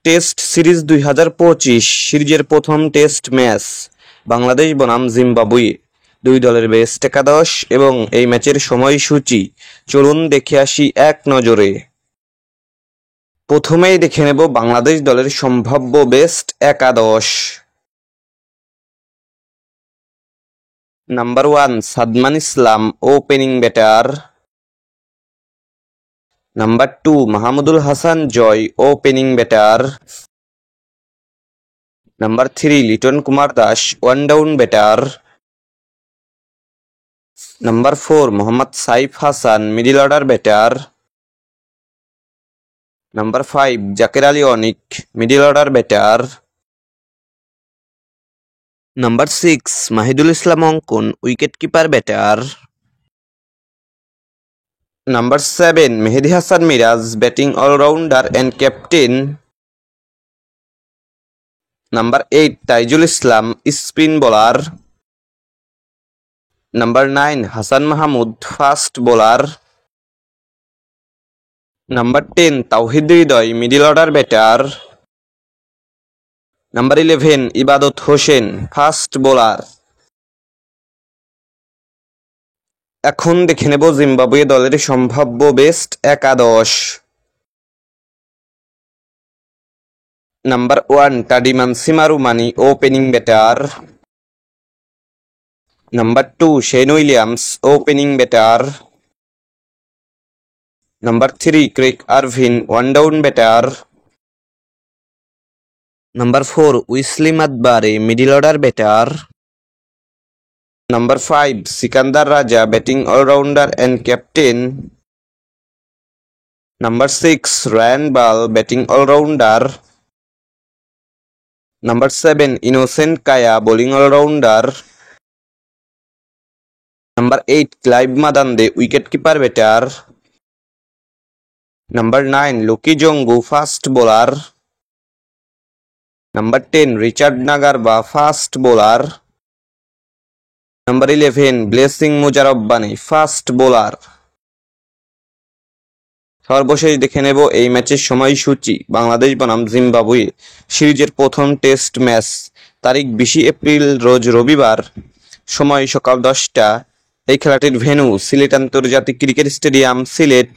Test series 2025 সিরিজের প্রথম test match Bangladesh বনাম জিম্বাবুয়ে। দুই দলের বেস্ট একাদশ এবং এই ম্যাচের সময়সূচি চলুন দেখে আসি এক নজরে। প্রথমেই দেখে নেব বাংলাদেশ দলের সম্ভাব্য বেস্ট একাদশ। Number 1 Sadman Islam, opening batter. Number 2 Mahmudul Hasan Joy, opening batter. Number 3 Liton Kumar Das, one down batter. Number 4 Mohammad Saif Hasan, middle order batter. Number 5 Jaker Ali Anik, middle order batter. Number 6 Mahidul Islam Ankon, wicket keeper batter. Number 7 Mehedi Hasan Miraz, batting allrounder and captain. Number 8 Taijul Islam, spin bowler. Number 9 Hasan Mahmud, fast bowler. Number 10 Towhid Hridoy, middle order batter. Number 11 ইবাদত Hossain, fast bowler. এখন দেখে নেব Zimbabwe দলের সম্ভাব্য best একাদশ। Number 1 টাডিমান সিমারুমানি, opening batter. Number 2 Sean Williams, opening batter. Number 3 Craig Ervine, one down batter. Number 4 Wessly Madhevere, middle order batter. Number 5 Sikandar Raza, batting allrounder and captain. Number 6 Ryan Burl, batting allrounder. Number 7 Innocent Kaia, bowling allrounder. Number 8 Clive Madande, wicket keeper batter. Number 9 Luke Jongwe, fast bowler. Number 10 Richard Ngarava, fast bowler. Number 11 blessing মুজারব্বানি, fast bowler. সর্বশেষ দেখে নেব এই ম্যাচের সময়সূচি বাংলাদেশ বনাম Zimbabwe সিরিজের প্রথম test match, তারিখ 20 এপ্রিল রোজ রবিবার, সময় সকাল 10টা। এই খেলাটির ভেন্যু সিলেট আন্তর্জাতিক ক্রিকেট স্টেডিয়াম, সিলেট।